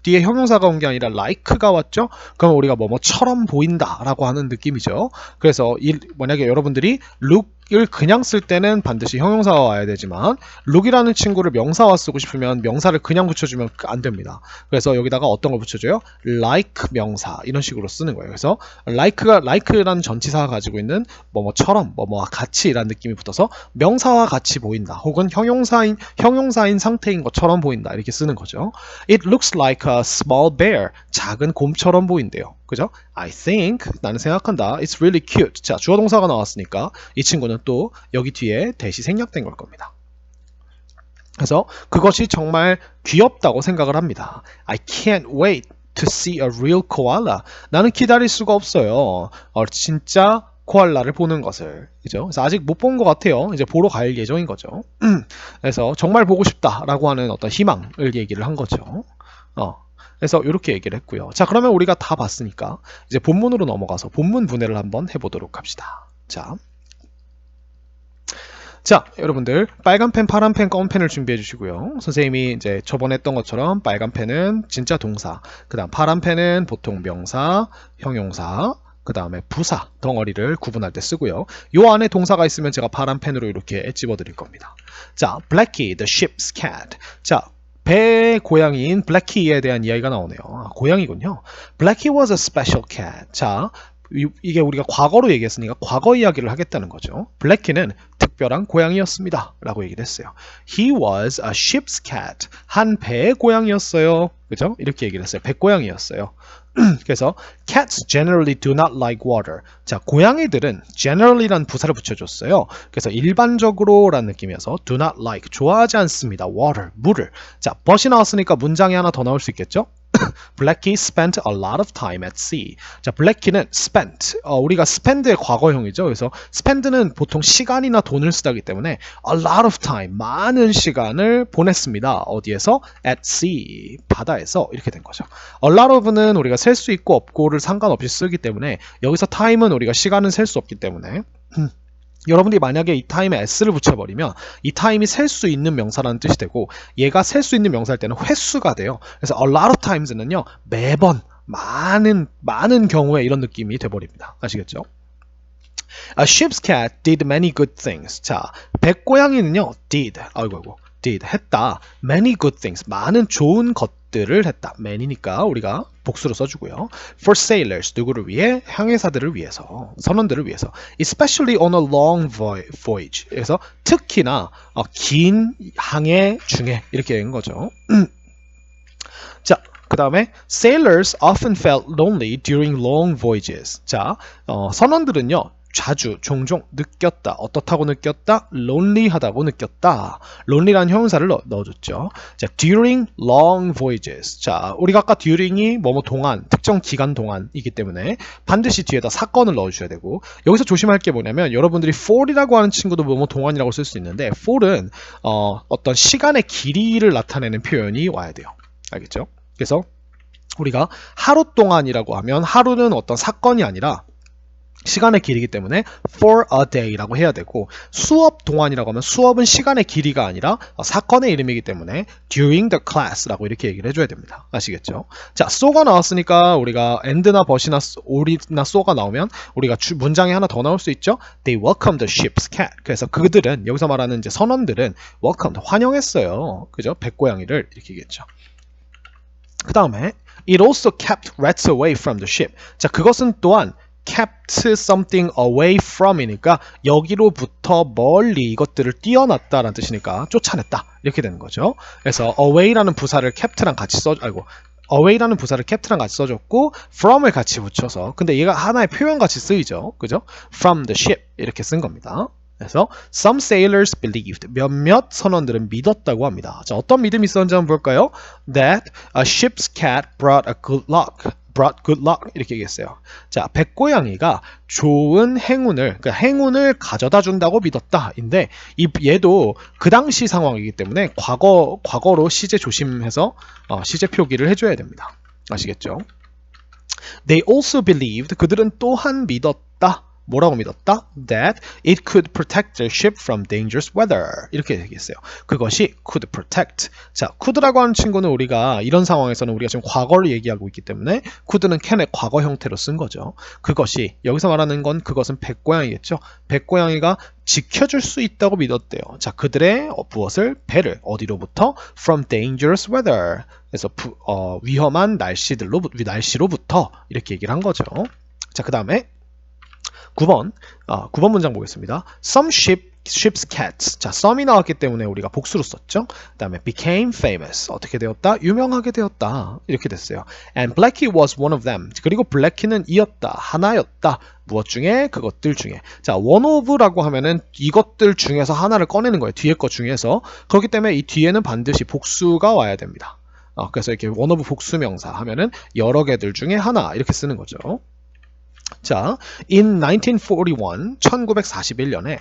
뒤에 형용사가 온 게 아니라 like가 왔죠? 그럼 우리가 뭐처럼 보인다 라고 하는 느낌이죠. 그래서 만약에 여러분들이 look을 그냥 쓸 때는 반드시 형용사가 와야 되지만 look이라는 친구를 명사와 쓰고 싶으면 명사를 그냥 붙여주면 안 됩니다. 그래서 여기다가 어떤 걸 붙여줘요? like 명사 이런 식으로 쓰는 거예요. 그래서 like라는 전치사가 가지고 있는 뭐뭐처럼 뭐뭐와 같이 라는 느낌이 붙어서 명사와 같이 보인다. 혹은 형용사인 상태인 것처럼 보인다. 이렇게 쓰는 거죠. It looks like a small bear. 작은 곰처럼 보인대요. 그죠? I think. 나는 생각한다. It's really cute. 자, 주어 동사가 나왔으니까 이 친구는 또 여기 뒤에 대시 생략된 걸 겁니다. 그래서 그것이 정말 귀엽다고 생각을 합니다. I can't wait to see a real koala. 나는 기다릴 수가 없어요. 진짜 코알라를 보는 것을. 그죠? 그래서 아직 못 본 것 같아요. 이제 보러 갈 예정인 거죠. 그래서 정말 보고 싶다라고 하는 어떤 희망을 얘기를 한 거죠. 그래서 이렇게 얘기를 했고요. 자, 그러면 우리가 다 봤으니까 이제 본문으로 넘어가서 본문 분해를 한번 해보도록 합시다. 자, 여러분들 빨간 펜, 파란 펜, 검은 펜을 준비해 주시고요. 선생님이 이제 저번에 했던 것처럼 빨간 펜은 진짜 동사, 그 다음 파란 펜은 보통 명사, 형용사, 그 다음에 부사, 덩어리를 구분할 때 쓰고요. 요 안에 동사가 있으면 제가 파란 펜으로 이렇게 집어 드릴 겁니다. 자, Blackie, the ship's cat. 자, 배의 고양이인 블래키에 대한 이야기가 나오네요. 고양이군요. Blackie was a special cat. 자, 이게 우리가 과거로 얘기했으니까 과거 이야기를 하겠다는 거죠. 블래키는 특별한 고양이였습니다. 라고 얘기를 했어요. He was a ship's cat. 한 배의 고양이였어요. 그죠? 이렇게 얘기를 했어요. 배고양이였어요. 그래서 cats generally do not like water. 자, 고양이들은 generally란 부사를 붙여줬어요. 그래서 일반적으로 라는 느낌이어서 do not like, 좋아하지 않습니다. water, 물을. 자, but이 나왔으니까 문장이 하나 더 나올 수 있겠죠? Blackie spent a lot of time at sea. 자, Blackie는 spent. 우리가 spend의 과거형이죠. 그래서 spend는 보통 시간이나 돈을 쓰다기 때문에 a lot of time, 많은 시간을 보냈습니다. 어디에서? at sea, 바다에서. 이렇게 된 거죠. a lot of는 우리가 셀 수 있고 없고를 상관없이 쓰기 때문에 여기서 time은 우리가 시간은 셀 수 없기 때문에 여러분들이 만약에 이 타임에 s를 붙여버리면 이 타임이 셀 수 있는 명사라는 뜻이 되고 얘가 셀 수 있는 명사일 때는 횟수가 돼요. 그래서 a lot of times는요 매번 많은 경우에 이런 느낌이 돼버립니다. 아시겠죠? A ship's cat did many good things. 자, 백고양이는요 did 했다. many good things. 많은 좋은 것들을 했다. many니까 우리가 복수로 써주고요. For sailors. 누구를 위해? 항해사들을 위해서. 선원들을 위해서. Especially on a long voyage. 그래서 특히나 긴 항해 중에 이렇게 된 거죠. 자, 그 다음에 sailors often felt lonely during long voyages. 자, 선원들은요. 자주 종종 느꼈다. 어떻다고 느꼈다? lonely하다고 느꼈다. lonely라는 형용사를 넣어줬죠. 자, during long voyages. 자, 우리가 아까 during이 뭐뭐 동안, 특정 기간 동안이기 때문에 반드시 뒤에다 사건을 넣어주셔야 되고, 여기서 조심할 게 뭐냐면 여러분들이 for이라고 하는 친구도 뭐뭐 동안이라고 쓸 수 있는데 for은 어떤 시간의 길이를 나타내는 표현이 와야 돼요. 알겠죠? 그래서 우리가 하루 동안이라고 하면 하루는 어떤 사건이 아니라 시간의 길이기 때문에 for a day라고 해야 되고, 수업 동안이라고 하면 수업은 시간의 길이가 아니라 사건의 이름이기 때문에 during the class라고 이렇게 얘기를 해줘야 됩니다. 아시겠죠? 자, so가 나왔으니까 우리가 and나 but이나 or이나 so가 나오면 우리가 문장에 하나 더 나올 수 있죠? They welcomed the ship's cat. 그래서 그들은, 여기서 말하는 이제 선원들은 welcomed, 환영했어요. 그죠? 백고양이를 이렇게 얘기했죠. 그 다음에 it also kept rats away from the ship. 자, 그것은 또한 kept something away from이니까 여기로부터 멀리 이것들을 띄어놨다라는 뜻이니까 쫓아냈다 이렇게 되는 거죠. 그래서 away라는 부사를 capt랑 같이 away라는 부사를 capt랑 같이 써줬고 from을 같이 붙여서, 근데 얘가 하나의 표현 같이 쓰이죠. 그죠? from the ship 이렇게 쓴 겁니다. 그래서 some sailors believed, 몇몇 선원들은 믿었다고 합니다. 자, 어떤 믿음이 있었는지 한번 볼까요? That a ship's cat brought good luck 이렇게 얘기했어요. 자, 백고양이가 좋은 행운을, 그러니까 행운을 가져다 준다고 믿었다인데, 얘도 그 당시 상황이기 때문에 과거로 시제 조심해서 시제 표기를 해줘야 됩니다. 아시겠죠? They also believed, 그들은 또한 믿었다. 뭐라고 믿었다? That it could protect their ship from dangerous weather. 이렇게 얘기했어요. 그것이 could protect. 자, could라고 하는 친구는 우리가 이런 상황에서는 우리가 지금 과거를 얘기하고 있기 때문에 could는 can의 과거 형태로 쓴 거죠. 그것이, 여기서 말하는 건 그것은 백고양이겠죠. 백고양이가 지켜줄 수 있다고 믿었대요. 자, 그들의 무엇을? 배를 어디로부터? From dangerous weather. 그래서 위험한 날씨로부터 이렇게 얘기를 한 거죠. 자, 그 다음에 9번 문장 보겠습니다. Some ship's cats. 자, some이 나왔기 때문에 우리가 복수로 썼죠. 그 다음에 became famous. 어떻게 되었다? 유명하게 되었다. 이렇게 됐어요. And Blackie was one of them. 그리고 블랙키는 이었다. 하나였다. 무엇 중에? 그것들 중에. 자, one of라고 하면은 이것들 중에서 하나를 꺼내는 거예요. 뒤에 것 중에서. 그렇기 때문에 이 뒤에는 반드시 복수가 와야 됩니다. 그래서 이렇게 one of 복수명사 하면은 여러 개들 중에 하나 이렇게 쓰는 거죠. 자, in 1941, 1941년에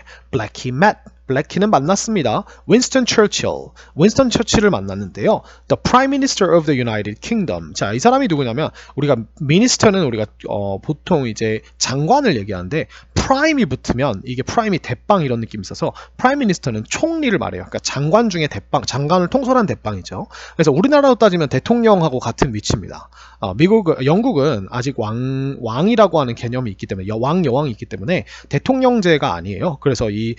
블랙키는 만났습니다. 윈스턴 처칠을 만났는데요. The Prime Minister of the United Kingdom. 자, 이 사람이 누구냐면, 우리가 미니스터는 우리가 보통 이제 장관을 얘기하는데, 프라임이 붙으면 이게 프라임이 대빵 이런 느낌이 있어서 프라임 미니스터는 총리를 말해요. 그러니까 장관 중에 대빵, 장관을 통솔한 대빵이죠. 그래서 우리나라로 따지면 대통령하고 같은 위치입니다. 영국은 아직 왕이라고 하는 개념이 있기 때문에, 여왕이 있기 때문에 대통령제가 아니에요. 그래서 이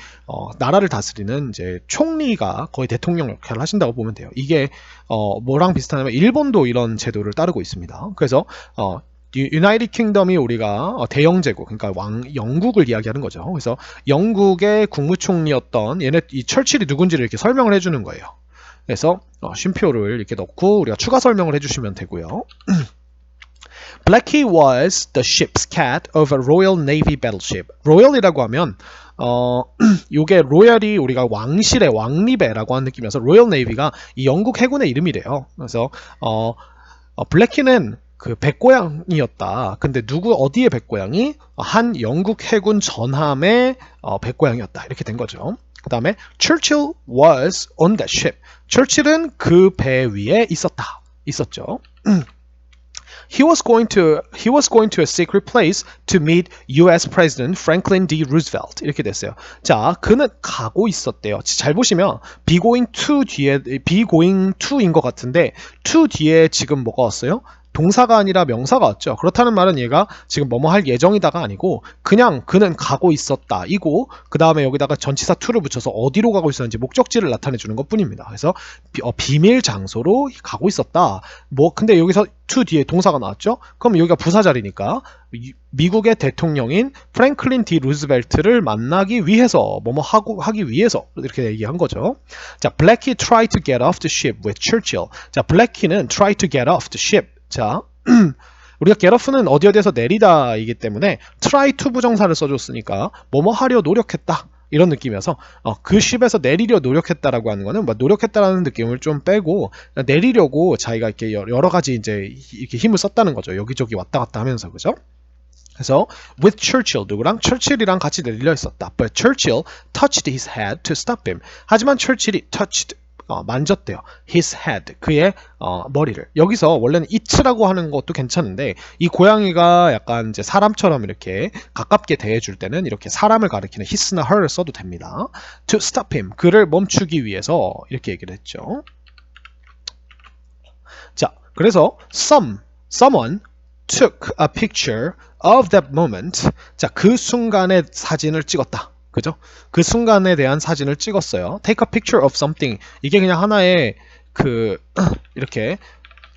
나라를 다스리는 이제 총리가 거의 대통령 역할을 하신다고 보면 돼요. 이게 뭐랑 비슷하냐면 일본도 이런 제도를 따르고 있습니다. 그래서 유나이티드 킹덤이 우리가 대영제국, 그러니까 영국을 이야기하는 거죠. 그래서 영국의 국무총리였던 이 철칠이 누군지를 이렇게 설명을 해주는 거예요. 그래서 쉼표를 이렇게 넣고 우리가 추가 설명을 해주시면 되고요. Blackie was the ship's cat of a Royal Navy battleship. 로열이라고 하면 요게 로열이 우리가 왕실의 왕리배라고 하는 느낌이어서 로열 네이비가 이 영국 해군의 이름이래요. 그래서 블랙키는 그 백고양이였다. 근데 어디의 백고양이? 한 영국 해군 전함의 백고양이였다. 이렇게 된 거죠. 그 다음에 Churchill was on that ship. 철칠은 그 배 위에 있었죠. He was going to a secret place to meet U.S. President Franklin D. Roosevelt. 이렇게 됐어요. 자, 그는 가고 있었대요. 잘 보시면 be going to인 것 같은데 to 뒤에 지금 뭐가 왔어요? 동사가 아니라 명사가 왔죠. 그렇다는 말은 얘가 지금 뭐뭐 할 예정이다가 아니고 그냥 그는 가고 있었다 이고, 그 다음에 여기다가 전치사 to를 붙여서 어디로 가고 있었는지 목적지를 나타내 주는 것 뿐입니다. 그래서 비밀 장소로 가고 있었다. 근데 여기서 to 뒤에 동사가 나왔죠. 그럼 여기가 부사 자리니까 미국의 대통령인 프랭클린 D 루즈벨트를 만나기 위해서 하기 위해서 이렇게 얘기한 거죠. 자, Blackie tried to get off the ship with Churchill. 자, 블랙키는 try to get off the ship. 자, 우리가 get off는 어디 어디에서 내리다이기 때문에 try to 부정사를 써줬으니까 뭐뭐 하려 노력했다 이런 느낌이어서 그 ship에서 내리려 노력했다라고 하는 거는 뭐 노력했다라는 느낌을 좀 빼고 내리려고 자기가 이렇게 여러 가지 이제 이렇게 힘을 썼다는 거죠. 여기저기 왔다 갔다 하면서 그죠? 그래서 with Churchill 누구랑 철칠이랑 같이 내리려 했었다. But Churchill touched his head to stop him. 하지만 철칠이 touched 만졌대요. his head 그의 머리를. 여기서 원래는 it라고 하는 것도 괜찮은데 이 고양이가 약간 이제 사람처럼 이렇게 가깝게 대해줄 때는 이렇게 사람을 가리키는 his나 her를 써도 됩니다. to stop him 그를 멈추기 위해서 이렇게 얘기를 했죠. 자, 그래서 someone took a picture of that moment. 자, 그 순간의 사진을 찍었다. 그죠? 그 순간에 대한 사진을 찍었어요. Take a picture of something. 이게 그냥 하나의 이렇게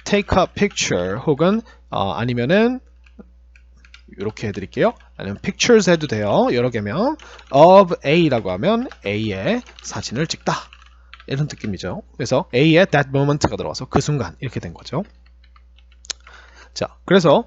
take a picture 혹은 아니면은 이렇게 해드릴게요. 아니면 pictures 해도 돼요. 여러 개면 of A라고 하면 A의 사진을 찍다. 이런 느낌이죠. 그래서 A의 that moment가 들어와서 그 순간 이렇게 된 거죠. 자, 그래서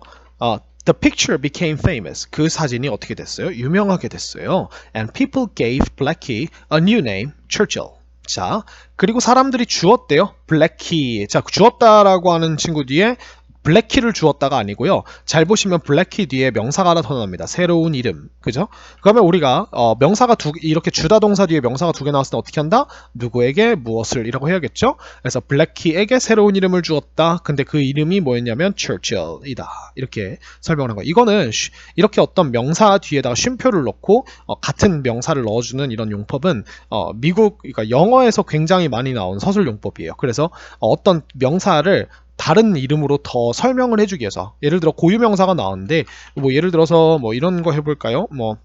the picture became famous. 그 사진이 어떻게 됐어요? 유명하게 됐어요. And people gave Blackie a new name, Churchill. 자, 그리고 사람들이 주었대요. Blackie. 자, 주었다라고 하는 친구 뒤에 블랙키를 주었다가 아니고요. 잘 보시면 블랙키 뒤에 명사가 하나 더 나옵니다. 새로운 이름. 그죠? 그러면 우리가 명사가 이렇게 주다 동사 뒤에 명사가 두 개 나왔을 때 어떻게 한다? 누구에게 무엇을 이라고 해야겠죠? 그래서 블랙키에게 새로운 이름을 주었다. 근데 그 이름이 뭐였냐면 Churchill이다. 이렇게 설명을 한 거예요. 이거는 이렇게 어떤 명사 뒤에다가 쉼표를 넣고 같은 명사를 넣어주는 이런 용법은 그러니까 영어에서 굉장히 많이 나온 서술 용법이에요. 그래서 어떤 명사를 다른 이름으로 더 설명을 해주기 위해서 예를 들어 고유명사가 나왔는데 뭐 예를 들어서 뭐 이런 거 해볼까요? 뭐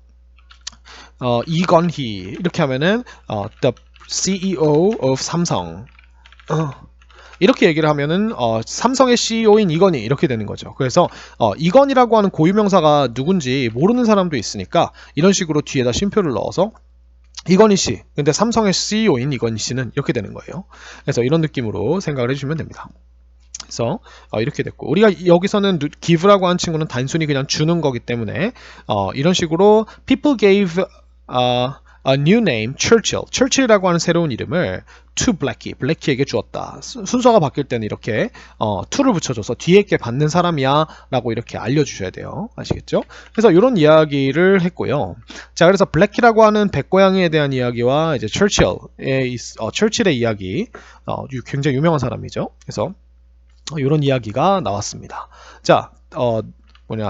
이건희 이렇게 하면은 the CEO of 삼성 이렇게 얘기를 하면은 삼성의 CEO인 이건희 이렇게 되는 거죠. 그래서 이건희라고 하는 고유명사가 누군지 모르는 사람도 있으니까 이런 식으로 뒤에다 쉼표를 넣어서 이건희 씨, 근데 삼성의 CEO인 이건희 씨는 이렇게 되는 거예요. 그래서 이런 느낌으로 생각을 해주시면 됩니다. 그래서 이렇게 됐고 우리가 여기서는 give라고 하는 친구는 단순히 그냥 주는 거기 때문에 이런 식으로 people gave a new name, Churchill. Churchill이라고 하는 새로운 이름을 to Blackie, 블랙키에게 주었다. 순서가 바뀔 때는 이렇게 to를 붙여줘서 뒤에 게 받는 사람이야 라고 이렇게 알려주셔야 돼요. 아시겠죠? 그래서 이런 이야기를 했고요. 자, 그래서 블랙키라고 하는 백고양이에 대한 이야기와 이제 철칠의 이야기 굉장히 유명한 사람이죠. 그래서 이런 이야기가 나왔습니다. 자,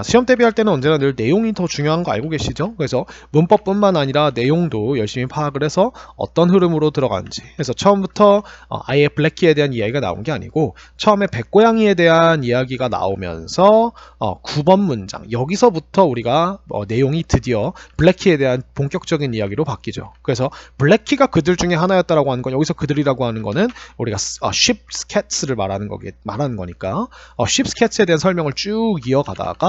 시험 대비할 때는 언제나 늘 내용이 더 중요한 거 알고 계시죠? 그래서 문법뿐만 아니라 내용도 열심히 파악을 해서 어떤 흐름으로 들어가는지. 그래서 처음부터 아예 블랙키에 대한 이야기가 나온 게 아니고 처음에 백고양이에 대한 이야기가 나오면서 9번 문장 여기서부터 우리가 내용이 드디어 블랙키에 대한 본격적인 이야기로 바뀌죠. 그래서 블랙키가 그들 중에 하나였다라고 하는 건 여기서 그들이라고 하는 거는 우리가 쉽스캣스를 말하는 거니까 쉽스캣스에 대한 설명을 쭉 이어가다가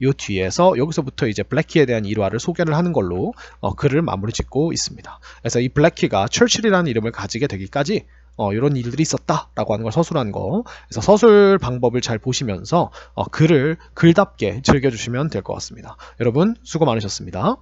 요 뒤에서 여기서부터 이제 블랙키에 대한 일화를 소개를 하는 걸로 글을 마무리 짓고 있습니다. 그래서 이 블랙키가 철칠이라는 이름을 가지게 되기까지 이런 일들이 있었다라고 하는 걸 서술한 거. 그래서 서술 방법을 잘 보시면서 글을 글답게 즐겨주시면 될 것 같습니다. 여러분 수고 많으셨습니다.